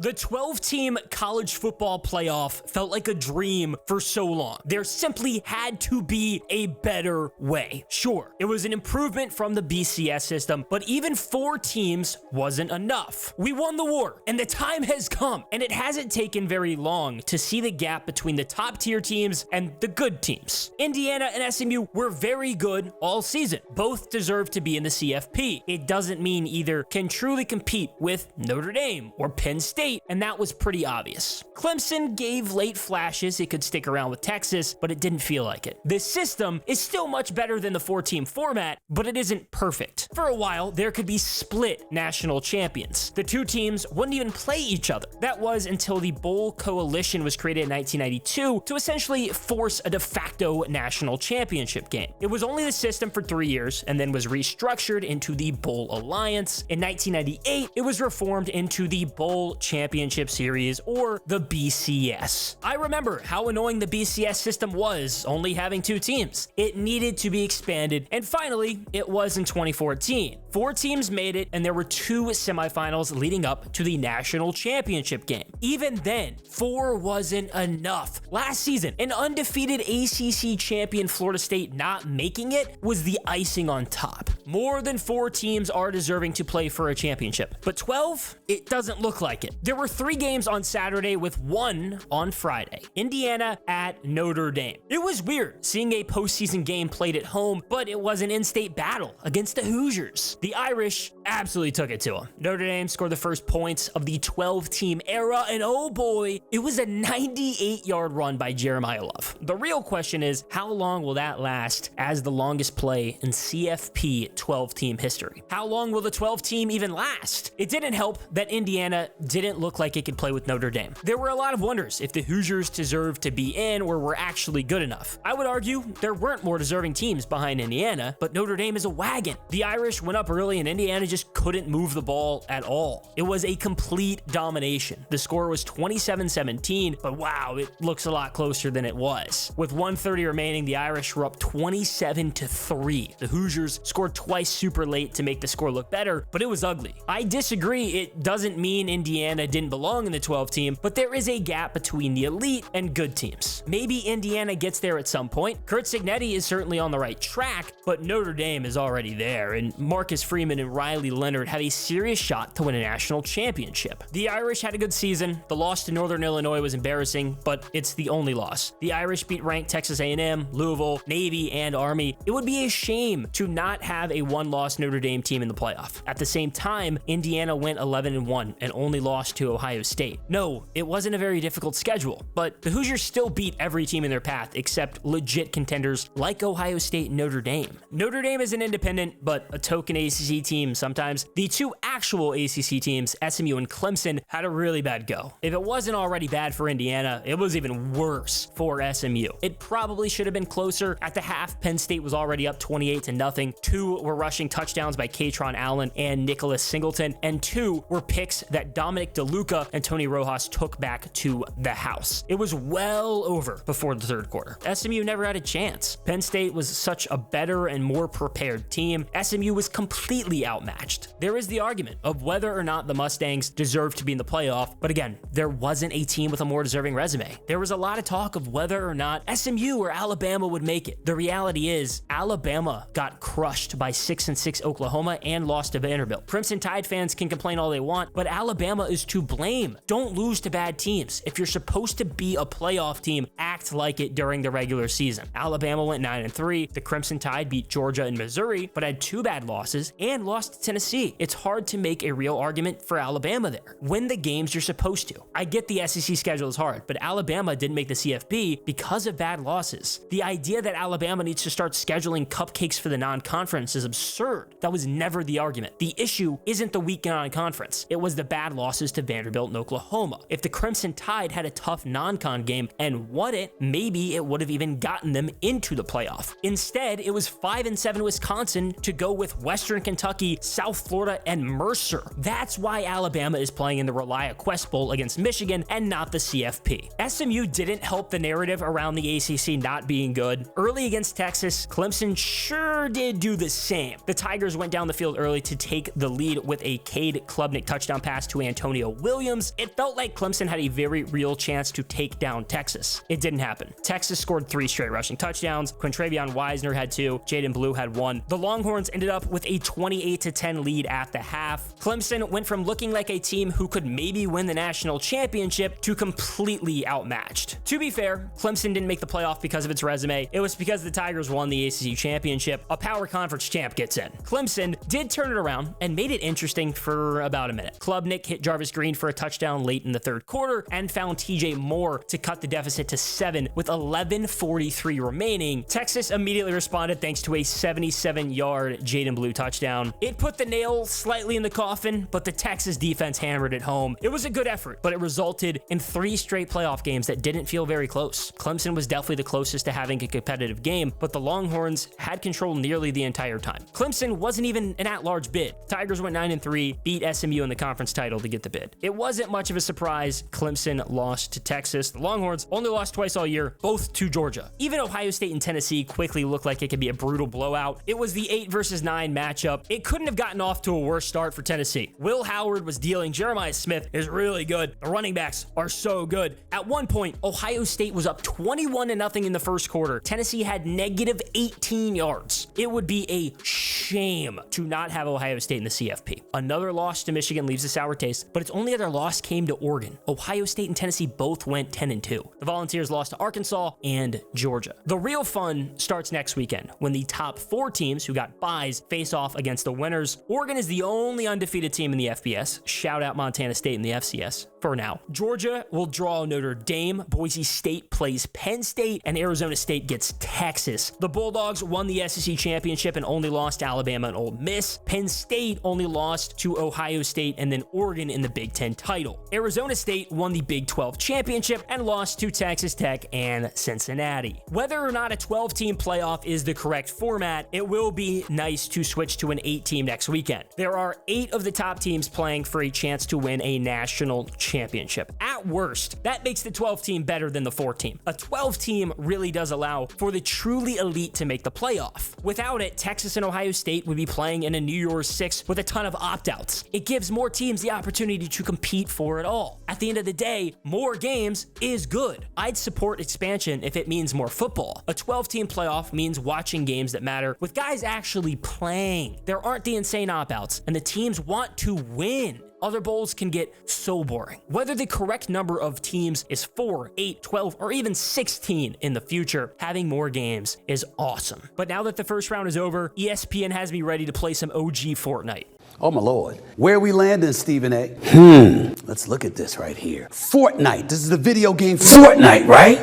The 12-team college football playoff felt like a dream for so long. There simply had to be a better way. Sure, it was an improvement from the BCS system, but even 4 teams wasn't enough. We won the war, and the time has come, and it hasn't taken very long to see the gap between the top-tier teams and the good teams. Indiana and SMU were very good all season. Both deserve to be in the CFP. It doesn't mean either can truly compete with Notre Dame or Penn State, and that was pretty obvious. Clemson gave late flashes it could stick around with Texas, but it didn't feel like it. This system is still much better than the 4-team format, but it isn't perfect. For a while, there could be split national champions. The 2 teams wouldn't even play each other. That was until the Bowl Coalition was created in 1992 to essentially force a de facto national championship game. It was only the system for 3 years and then was restructured into the Bowl Alliance. In 1998, it was reformed into the Bowl Championship Series, or the BCS. I remember how annoying the BCS system was, only having 2 teams. It needed to be expanded, and finally, it was in 2014. 4 teams made it, and there were 2 semifinals leading up to the national championship game. Even then, 4 wasn't enough. Last season, an undefeated ACC champion Florida State not making it was the icing on top. More than 4 teams are deserving to play for a championship, but 12? It doesn't look like it. There were 3 games on Saturday with 1 on Friday. Indiana at Notre Dame. It was weird seeing a postseason game played at home, but it was an in-state battle against the Hoosiers. The Irish absolutely took it to them. Notre Dame scored the first points of the 12-team era, and oh boy, it was a 98-yard run by Jeremiah Love. The real question is, how long will that last as the longest play in CFP 12-team history? How long will the 12-team even last? It didn't help that Indiana didn't look like it could play with Notre Dame. There were a lot of wonders if the Hoosiers deserved to be in or were actually good enough. I would argue there weren't more deserving teams behind Indiana, but Notre Dame is a wagon. The Irish went up early and Indiana just couldn't move the ball at all. It was a complete domination. The score was 27-17, but wow, it looks a lot closer than it was. With 1:30 remaining, the Irish were up 27-3. The Hoosiers scored twice super late to make the score look better, but it was ugly. I disagree. It doesn't mean Indiana didn't belong in the 12 team, but there is a gap between the elite and good teams. Maybe Indiana gets there at some point. Kurt Cignetti is certainly on the right track, but Notre Dame is already there, and Marcus Freeman and Riley Leonard have a serious shot to win a national championship. The Irish had a good season. The loss to Northern Illinois was embarrassing, but it's the only loss. The Irish beat ranked Texas A&M, Louisville, Navy, and Army. It would be a shame to not have a one-loss Notre Dame team in the playoff. At the same time, Indiana went 11-1 and only lost to Ohio State. No, it wasn't a very difficult schedule, but the Hoosiers still beat every team in their path except legit contenders like Ohio State and Notre Dame. Notre Dame is an independent, but a token ACC team sometimes. The 2 actual ACC teams, SMU and Clemson, had a really bad go. If it wasn't already bad for Indiana, it was even worse for SMU. It probably should have been closer. At the half, Penn State was already up 28-0. 2 were rushing touchdowns by Katron Allen and Nicholas Singleton, and 2 were picks that Dominic DeLuca and Tony Rojas took back to the house. It was well over before the 3rd quarter. SMU never had a chance. Penn State was such a better and more prepared team. SMU was completely outmatched. There is the argument of whether or not the Mustangs deserve to be in the playoff, but again, there wasn't a team with a more deserving resume. There was a lot of talk of whether or not SMU or Alabama would make it. The reality is, Alabama got crushed by 6-6 Oklahoma and lost to Vanderbilt. Crimson Tide fans can complain all they want, but Alabama is to blame. Don't lose to bad teams. If you're supposed to be a playoff team, act like it during the regular season. Alabama went 9-3. The Crimson Tide beat Georgia and Missouri, but had 2 bad losses and lost to Tennessee. It's hard to make a real argument for Alabama there. Win the games you're supposed to. I get the SEC schedule is hard, but Alabama didn't make the CFP because of bad losses. The idea that Alabama needs to start scheduling cupcakes for the non-conference is absurd. That was never the argument. The issue isn't the weak non-conference. It was the bad losses to Vanderbilt and Oklahoma. If the Crimson Tide had a tough non-con game and won it, maybe it would have even gotten them into the playoff. Instead, it was 5-7 Wisconsin to go with Western Kentucky, South Florida, and Mercer. That's why Alabama is playing in the Relia Quest Bowl against Michigan and not the CFP. SMU didn't help the narrative around the ACC not being good. Early against Texas, Clemson sure did do the same. The Tigers went down the field early to take the lead with a Cade Klubnik touchdown pass to Antonio Williams, it felt like Clemson had a very real chance to take down Texas. It didn't happen. Texas scored 3 straight rushing touchdowns. Quintravion Wisner had 2. Jaden Blue had 1. The Longhorns ended up with a 28-10 lead at the half. Clemson went from looking like a team who could maybe win the national championship to completely outmatched. To be fair, Clemson didn't make the playoff because of its resume. It was because the Tigers won the ACC championship. A power conference champ gets in. Clemson did turn it around and made it interesting for about a minute. Klubnik hit Jarvis Green for a touchdown late in the third quarter and found TJ Moore to cut the deficit to 7 with 11:43 remaining. Texas immediately responded thanks to a 77-yard Jaden Blue touchdown. It put the nail slightly in the coffin, but the Texas defense hammered it home. It was a good effort, but it resulted in 3 straight playoff games that didn't feel very close. Clemson was definitely the closest to having a competitive game, but the Longhorns had control nearly the entire time. Clemson wasn't even an at-large bid. Tigers went 9-3, beat SMU in the conference title to get the bid. It wasn't much of a surprise Clemson lost to Texas. The Longhorns only lost twice all year, both to Georgia. Even Ohio State and Tennessee quickly looked like it could be a brutal blowout. It was the 8 versus 9 matchup. It couldn't have gotten off to a worse start for Tennessee. Will Howard was dealing. Jeremiah Smith is really good. The running backs are so good. At one point, Ohio State was up 21-0 in the first quarter. Tennessee had negative 18 yards. It would be a shame to not have Ohio State in the CFP. Another loss to Michigan leaves a sour taste, but its only other loss came to Oregon. Ohio State and Tennessee both went 10-2. The Volunteers lost to Arkansas and Georgia. The real fun starts next weekend when the top 4 teams who got byes face off against the winners. Oregon is the only undefeated team in the FBS. Shout out Montana State in the FCS for now. Georgia will draw Notre Dame. Boise State plays Penn State, and Arizona State gets Texas. The Bulldogs won the SEC championship and only lost to Alabama and Ole Miss. Penn State only lost to Ohio State and then Oregon in the Big Ten title. Arizona State won the Big 12 championship and lost to Texas Tech and Cincinnati. Whether or not a 12-team playoff is the correct format, it will be nice to switch to an 8-team next weekend. There are 8 of the top teams playing for a chance to win a national championship. At worst, that makes the 12-team better than the 4-team. A 12-team really does allow for the truly elite to make the playoff. Without it, Texas and Ohio State would be playing in a New Year's 6 with a ton of opt-outs. It gives more teams the opportunity to compete for it all. At the end of the day, more games is good. I'd support expansion if it means more football. A 12-team playoff means watching games that matter with guys actually playing. There aren't the insane opt-outs, and the teams want to win. Other bowls can get so boring. Whether the correct number of teams is 4, 8, 12, or even 16 in the future, having more games is awesome. But now that the first round is over, ESPN has me ready to play some OG Fortnite. Oh my Lord. Where are we landing, Stephen A? Let's look at this right here. Fortnite. This is the video game Fortnite, right?